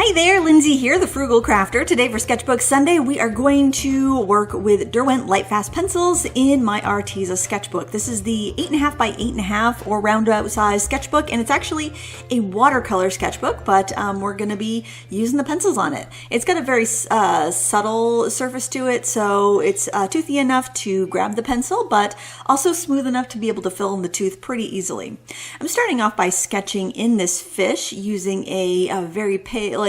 Hi there, Lindsay here, the Frugal Crafter. Today for Sketchbook Sunday, we are going to work with Derwent Lightfast pencils in my Arteza sketchbook. This is the 8.5 by 8.5 or roundabout size sketchbook, and it's actually a watercolor sketchbook, but we're going to be using the pencils on it. It's got a very subtle surface to it, so it's toothy enough to grab the pencil, but also smooth enough to be able to fill in the tooth pretty easily. I'm starting off by sketching in this fish using a very pale,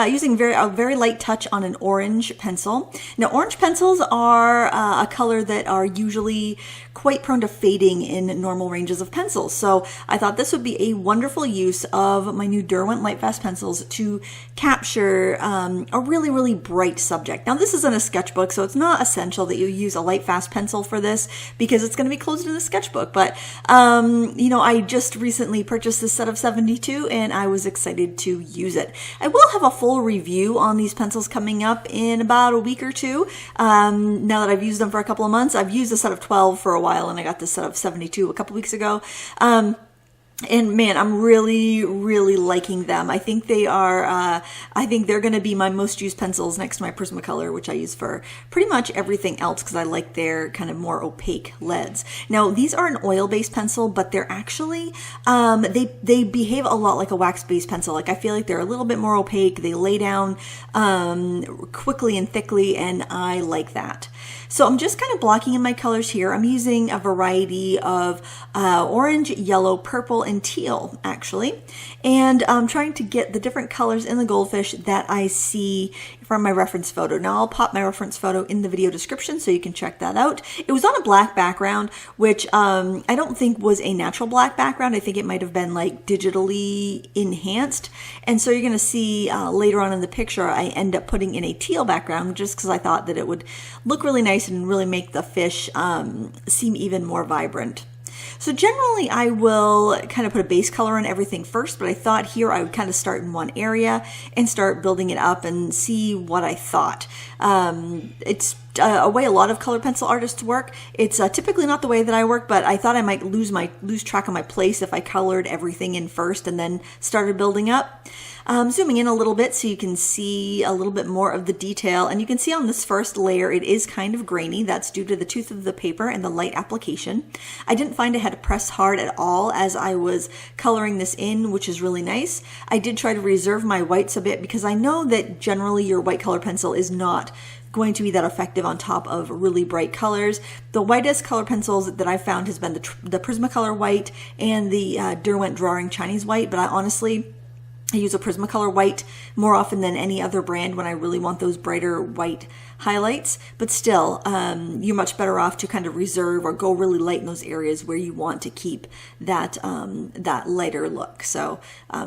using a very light touch on an orange pencil. Now, orange pencils are a color that are usually quite prone to fading in normal ranges of pencils. So I thought this would be a wonderful use of my new Derwent Lightfast pencils to capture a really, really bright subject. Now, this isn't a sketchbook, so it's not essential that you use a Lightfast pencil for this because it's going to be closed in the sketchbook. But, I just recently purchased this set of 72 and I was excited to use it. I will have a full review on these pencils coming up in about a week or two. Now that I've used them for a couple of months, I've used a set of 12 for a while and I got this set of 72 a couple weeks ago. And man, I'm really, really liking them. I think they are, I think they're going to be my most used pencils next to my Prismacolor, which I use for pretty much everything else because I like their kind of more opaque leads. Now, these are an oil-based pencil, but they're actually, they behave a lot like a wax-based pencil. Like I feel like they're a little bit more opaque. They lay down quickly and thickly, and I like that. So I'm just kind of blocking in my colors here. I'm using a variety of orange, yellow, purple, and teal, actually. And I'm trying to get the different colors in the Goldfish that I see from my reference photo. Now I'll pop my reference photo in the video description so you can check that out. It was on a black background, which I don't think was a natural black background. I think it might have been like digitally enhanced. And so you're going to see later on in the picture, I end up putting in a teal background just because I thought that it would look really nice and really make the fish seem even more vibrant. So generally I will kind of put a base color on everything first, but I thought here I would kind of start in one area and start building it up and see what I thought. It's a way a lot of color pencil artists work. It's typically not the way that I work, but I thought I might lose track of my place if I colored everything in first and then started building up. Zooming in a little bit so you can see a little bit more of the detail. And you can see on this first layer, it is kind of grainy. That's due to the tooth of the paper and the light application. I didn't find I had to press hard at all as I was coloring this in, which is really nice. I did try to reserve my whites a bit because I know that generally your white color pencil is not going to be that effective on top of really bright colors. The whitest color pencils that I've found has been the Prismacolor white and the Derwent Drawing Chinese white, but I use a Prismacolor white more often than any other brand when I really want those brighter white highlights, but still, you're much better off to kind of reserve or go really light in those areas where you want to keep that that lighter look. So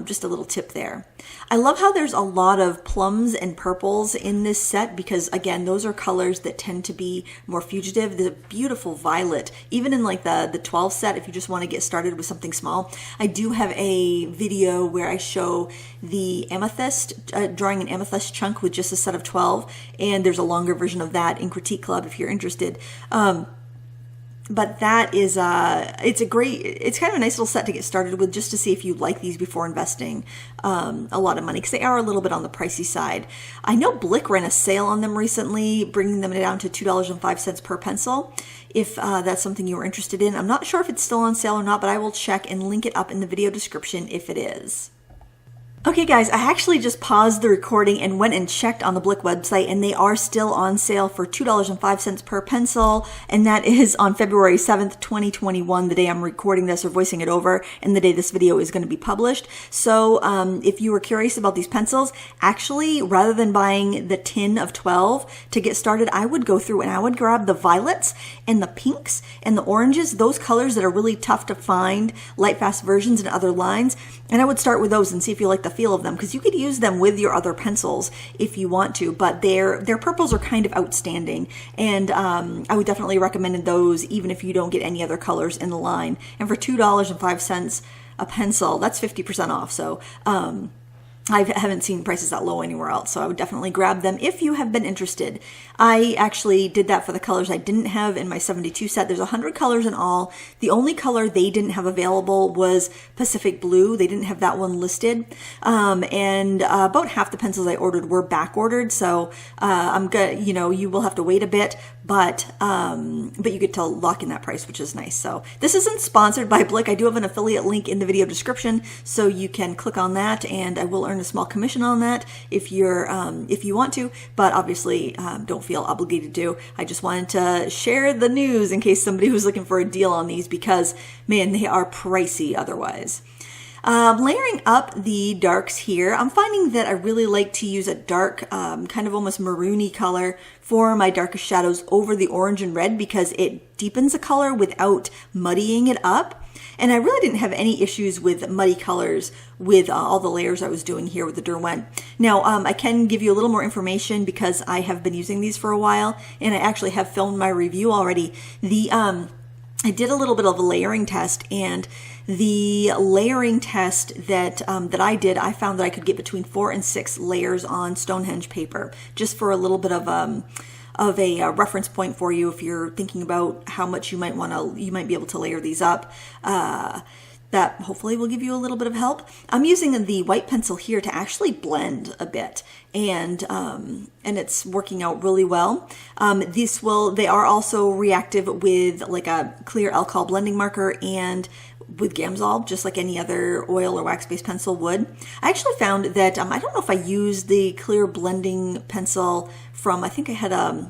just a little tip there. I love how there's a lot of plums and purples in this set because, again, those are colors that tend to be more fugitive. The beautiful violet, even in like the 12 set, if you just want to get started with something small. I do have a video where I show the amethyst, drawing an amethyst chunk with just a set of 12, and there's a longer version of that in Critique Club if you're interested. But that is, it's kind of a nice little set to get started with just to see if you like these before investing a lot of money because they are a little bit on the pricey side. I know Blick ran a sale on them recently, bringing them down to $2.05 per pencil. If that's something you were interested in. I'm not sure if it's still on sale or not, but I will check and link it up in the video description if it is. Okay guys, I actually just paused the recording and went and checked on the Blick website, and they are still on sale for $2.05 per pencil, and that is on February 7th, 2021, the day I'm recording this or voicing it over, and the day this video is going to be published. So if you were curious about these pencils, actually, rather than buying the tin of 12 to get started, I would go through and I would grab the violets and the pinks and the oranges, those colors that are really tough to find, Lightfast versions and other lines, and I would start with those and see if you like the feel of them, because you could use them with your other pencils if you want to, but their purples are kind of outstanding, and I would definitely recommend those even if you don't get any other colors in the line. And for $2.05 a pencil, that's 50% off. So I haven't seen prices that low anywhere else, so I would definitely grab them if you have been interested. I actually did that for the colors I didn't have in my 72 set. There's 100 colors in all. The only color they didn't have available was Pacific Blue. They didn't have that one listed. And about half the pencils I ordered were back ordered, so I'm good. You know, you will have to wait a bit, but you get to lock in that price, which is nice. So this isn't sponsored by Blick. I do have an affiliate link in the video description, so you can click on that, and I will earn a small commission on that if you want to, but obviously don't feel obligated to. I just wanted to share the news in case somebody was looking for a deal on these, because man, they are pricey otherwise. Layering up the darks here, I'm finding that I really like to use a dark, kind of almost maroony color for my darkest shadows over the orange and red, because it deepens the color without muddying it up. And I really didn't have any issues with muddy colors with all the layers I was doing here with the Derwent. Now, I can give you a little more information because I have been using these for a while, and I actually have filmed my review already. I did a little bit of a layering test, and the layering test that I did, I found that I could get between 4 and 6 layers on Stonehenge paper, just for a little bit of a reference point for you if you're thinking about how much you might be able to layer these up. That hopefully will give you a little bit of help. I'm using the white pencil here to actually blend a bit, and it's working out really well. They are also reactive with like a clear alcohol blending marker and with Gamsol, just like any other oil or wax-based pencil would. I actually found that, I don't know if I used the clear blending pencil from, I think I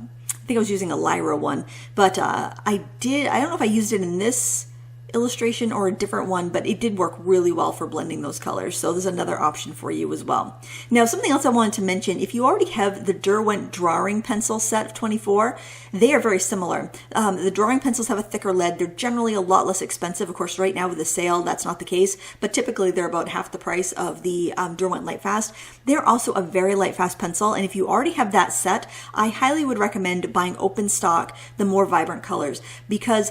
was using a Lyra one, but I don't know if I used it in this illustration or a different one, but it did work really well for blending those colors. So there's another option for you as well. Now, something else I wanted to mention, if you already have the Derwent drawing pencil set of 24, they are very similar. The drawing pencils have a thicker lead. They're generally a lot less expensive. Of course, right now with the sale, that's not the case, but typically they're about half the price of the Derwent Lightfast. They're also a very Lightfast pencil, and if you already have that set, I highly would recommend buying open stock, the more vibrant colors, because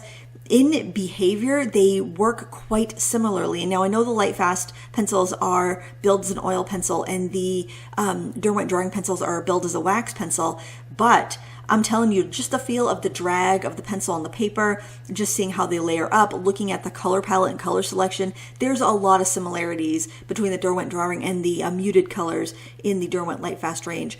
in behavior, they work quite similarly. Now, I know the Lightfast pencils are billed as an oil pencil, and the Derwent drawing pencils are billed as a wax pencil, but I'm telling you, just the feel of the drag of the pencil on the paper, just seeing how they layer up, looking at the color palette and color selection, there's a lot of similarities between the Derwent drawing and the muted colors in the Derwent Lightfast range.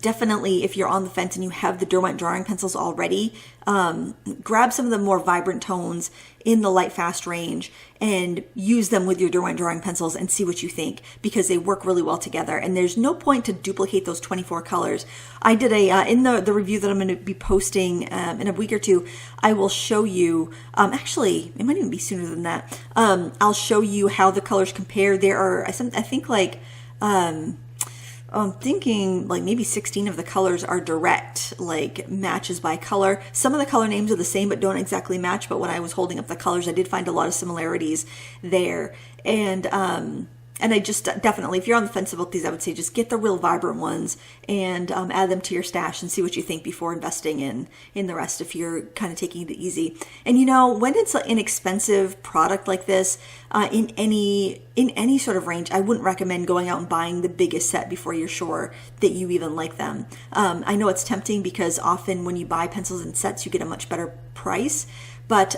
Definitely, if you're on the fence and you have the Derwent drawing pencils already, grab some of the more vibrant tones in the Lightfast range and use them with your Derwent drawing pencils and see what you think, because they work really well together. And there's no point to duplicate those 24 colors. I did in the review that I'm going to be posting in a week or two, I will show you, actually, it might even be sooner than that. I'll show you how the colors compare. There are, I think like, I'm thinking like maybe 16 of the colors are direct, like matches by color. Some of the color names are the same but don't exactly match, but when I was holding up the colors, I did find a lot of similarities there. And I just definitely, if you're on the fence about these, I would say just get the real vibrant ones and add them to your stash and see what you think before investing in the rest if you're kind of taking it easy. And you know, when it's an inexpensive product like this, in any sort of range, I wouldn't recommend going out and buying the biggest set before you're sure that you even like them. I know it's tempting because often when you buy pencils in sets, you get a much better price, but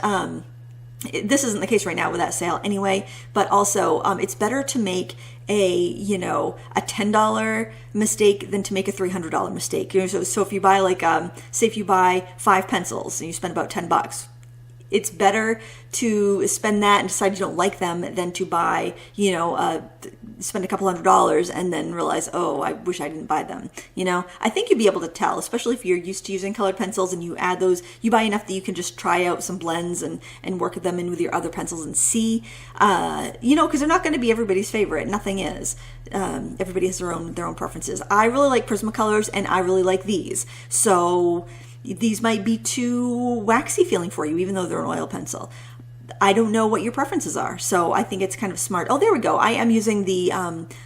this isn't the case right now with that sale anyway, but also it's better to make a $10 mistake than to make a $300 mistake. So if you buy say if you buy 5 pencils and you spend about $10, it's better to spend that and decide you don't like them than to buy, spend a couple $100s and then realize, oh, I wish I didn't buy them. I think you'd be able to tell, especially if you're used to using colored pencils and you add those, you buy enough that you can just try out some blends and work them in with your other pencils and see, because they're not going to be everybody's favorite. Nothing is. Everybody has their own preferences. I really like Prismacolors and I really like these. So these might be too waxy feeling for you, even though they're an oil pencil. I don't know what your preferences are, so I think it's kind of smart. Oh, there we go. I am using the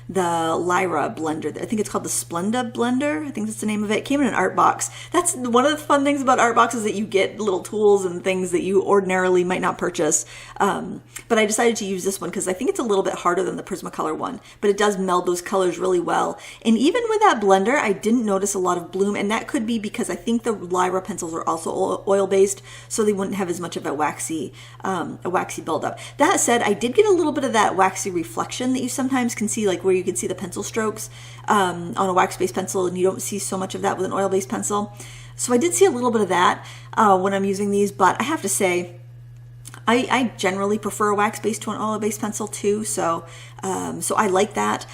Lyra blender. I think it's called the Splenda blender. I think that's the name of it. It came in an art box. That's one of the fun things about art boxes, that you get little tools and things that you ordinarily might not purchase. But I decided to use this one because I think it's a little bit harder than the Prismacolor one, but it does meld those colors really well. And even with that blender, I didn't notice a lot of bloom, and that could be because I think the Lyra pencils are also oil-based, so they wouldn't have as much of a waxy buildup. That said, I did get a little bit of that waxy reflection that you sometimes can see, like where you can see the pencil strokes on a wax-based pencil, and you don't see so much of that with an oil-based pencil. So I did see a little bit of that when I'm using these, but I have to say, I generally prefer a wax-based to an oil-based pencil too, so I like that.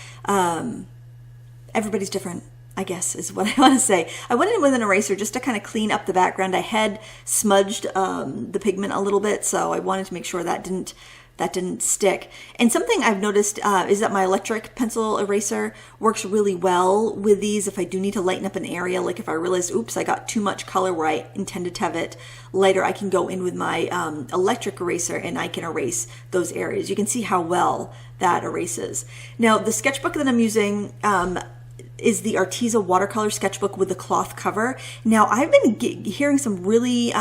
Everybody's different, I guess, is what I want to say. I went in with an eraser just to kind of clean up the background. I had smudged the pigment a little bit, so I wanted to make sure that didn't stick. And something I've noticed is that my electric pencil eraser works really well with these if I do need to lighten up an area. Like if I realize, oops, I got too much color where I intended to have it lighter, I can go in with my electric eraser and I can erase those areas. You can see how well that erases. Now, the sketchbook that I'm using is the Arteza watercolor sketchbook with the cloth cover. Now, I've been hearing some really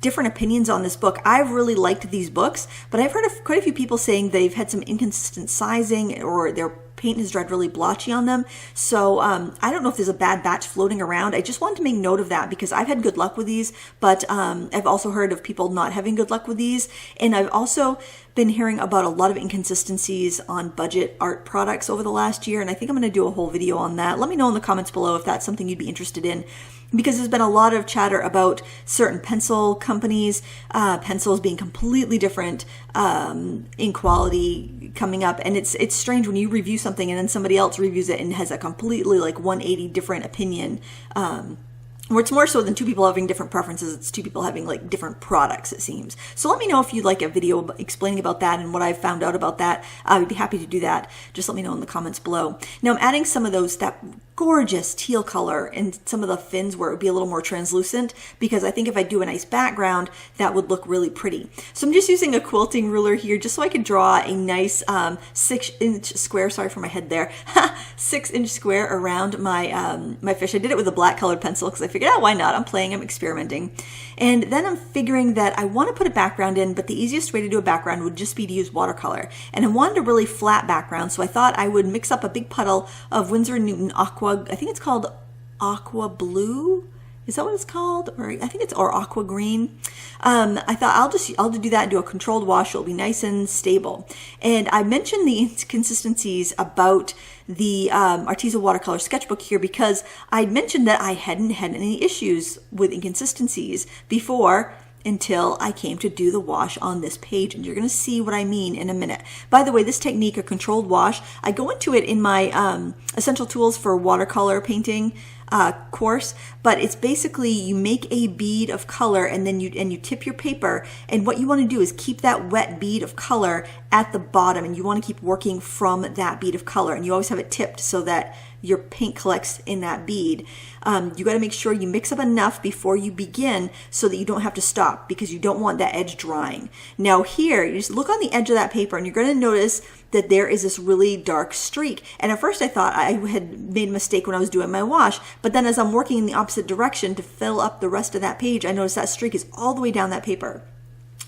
different opinions on this book. I've really liked these books, but I've heard of quite a few people saying they've had some inconsistent sizing, or their paint has dried really blotchy on them. So I don't know if there's a bad batch floating around. I just wanted to make note of that because I've had good luck with these, but I've also heard of people not having good luck with these. And I've also been hearing about a lot of inconsistencies on budget art products over the last year, and I think I'm going to do a whole video on that. Let me know in the comments below if that's something you'd be interested in, because there's been a lot of chatter about certain pencil companies, pencils being completely different in quality coming up, and it's strange when you review something and then somebody else reviews it and has a completely like 180 different opinion. Where it's more so than two people having different preferences, it's two people having like different products, it seems. So let me know if you'd like a video explaining about that and what I've found out about that. I'd be happy to do that. Just let me know in the comments below. Now I'm adding some of that gorgeous teal color and some of the fins where it would be a little more translucent, because I think if I do a nice background, that would look really pretty. So I'm just using a quilting ruler here just so I could draw a nice 6-inch square, sorry for my head there, 6-inch square around my my fish. I did it with a black colored pencil because I figured out, why not? I'm playing, I'm experimenting. And then I'm figuring that I want to put a background in, but the easiest way to do a background would just be to use watercolor. And I wanted a really flat background, so I thought I would mix up a big puddle of Winsor & Newton Aqua, I think it's called Aqua Blue. Is that what it's called? Or I think it's, or Aqua Green. I thought I'll do that and do a controlled wash. It'll be nice and stable. And I mentioned the inconsistencies about the Arteza watercolor sketchbook here because I mentioned that I hadn't had any issues with inconsistencies before until I came to do the wash on this page, and you're going to see what I mean in a minute. By the way, this technique, a controlled wash, I go into it in my Essential Tools for Watercolor Painting course, but it's basically you make a bead of color and then you tip your paper, and what you want to do is keep that wet bead of color at the bottom, and you want to keep working from that bead of color, and you always have it tipped so that your paint collects in that bead. You got to make sure you mix up enough before you begin so that you don't have to stop, because you don't want that edge drying. Now here, you just look on the edge of that paper and you're going to notice that there is this really dark streak. And at first I thought I had made a mistake when I was doing my wash, but then as I'm working in the opposite direction to fill up the rest of that page, I noticed that streak is all the way down that paper.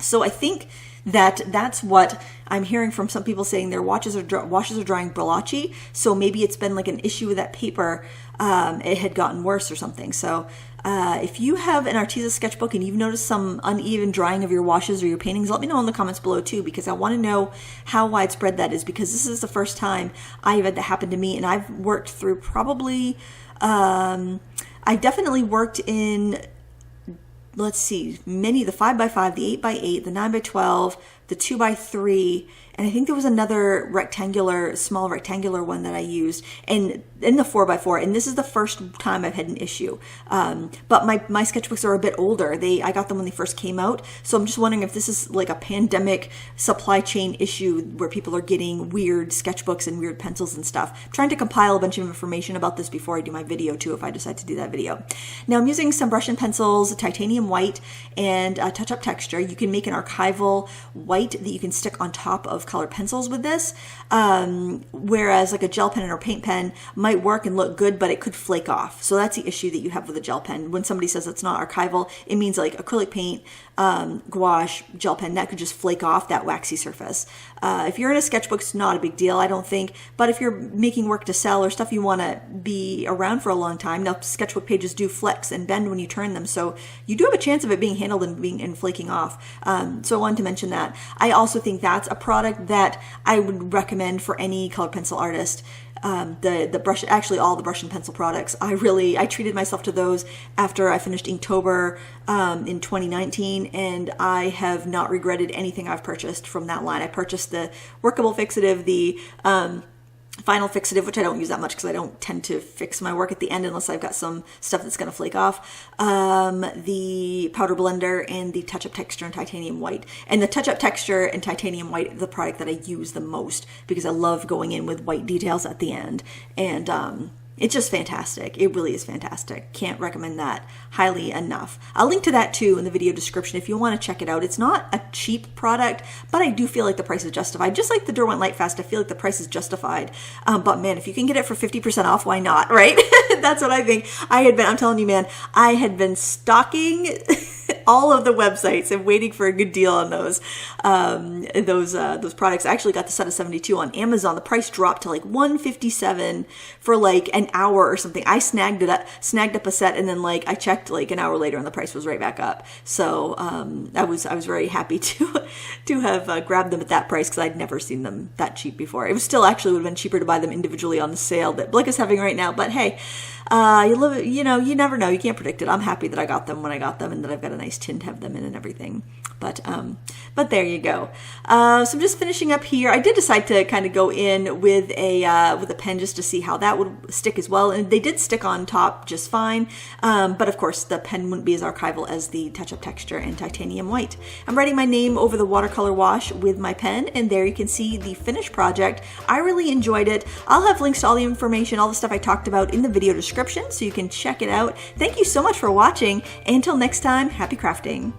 So I think that's what I'm hearing from some people, saying their washes are drying blotchy. So maybe it's been like an issue with that paper. It had gotten worse or something. So if you have an Arteza sketchbook and you've noticed some uneven drying of your washes or your paintings, let me know in the comments below too, because I want to know how widespread that is, because this is the first time I've had that happen to me, and I've worked through probably, I've definitely worked in, let's see, many, the 5x5, the 8x8, the 9x12, the 2x3, and I think there was another small rectangular one that I used, and in the 4x4, and this is the first time I've had an issue. But my sketchbooks are a bit older. I got them when they first came out, so I'm just wondering if this is like a pandemic supply chain issue where people are getting weird sketchbooks and weird pencils and stuff. I'm trying to compile a bunch of information about this before I do my video too, if I decide to do that video. Now I'm using some brush and pencils, titanium white, and touch-up texture. You can make an archival white that you can stick on top of colored pencils with this, whereas like a gel pen or paint pen might work and look good, but it could flake off. So that's the issue that you have with a gel pen. When somebody says it's not archival, it means like acrylic paint, gouache, gel pen, that could just flake off that waxy surface. If you're in a sketchbook, it's not a big deal, I don't think, but if you're making work to sell or stuff you want to be around for a long time, now sketchbook pages do flex and bend when you turn them, so you do have a chance of it being handled and flaking off. So I wanted to mention that. I also think that's a product that I would recommend for any colored pencil artist. The brush, actually all the brush and pencil products, I treated myself to those after I finished Inktober in 2019, and I have not regretted anything I've purchased from that line. I purchased the Workable Fixative, the Final Fixative, which I don't use that much because I don't tend to fix my work at the end unless I've got some stuff that's going to flake off. The Powder Blender, and the Touch-Up Texture and Titanium White. And the Touch-Up Texture and Titanium White is the product that I use the most because I love going in with white details at the end. And it's just fantastic. It really is fantastic. Can't recommend that highly enough. I'll link to that too in the video description if you want to check it out. It's not a cheap product, but I do feel like the price is justified. Just like the Derwent Lightfast, I feel like the price is justified. But man, if you can get it for 50% off, why not, right? That's what I think. I'm telling you, man, I had been stalking all of the websites and waiting for a good deal on those products. I actually got the set of 72 on Amazon. The price dropped to like $157 for like an hour or something. I snagged up a set, and then like I checked like an hour later and the price was right back up. So I was very happy to have grabbed them at that price because I'd never seen them that cheap before. It was still actually would have been cheaper to buy them individually on the sale that Blick is having right now. But hey, you never know. You can't predict it. I'm happy that I got them when I got them and that I've got a nice tin to have them in and everything. But there you go. So I'm just finishing up here. I did decide to kind of go in with a pen just to see how that would stick as well, and they did stick on top just fine. But of course, the pen wouldn't be as archival as the Touch-Up Texture and Titanium White. I'm writing my name over the watercolor wash with my pen, and there you can see the finished project. I really enjoyed it. I'll have links to all the information, all the stuff I talked about in the video description, so you can check it out. Thank you so much for watching, and until next time, happy crafting.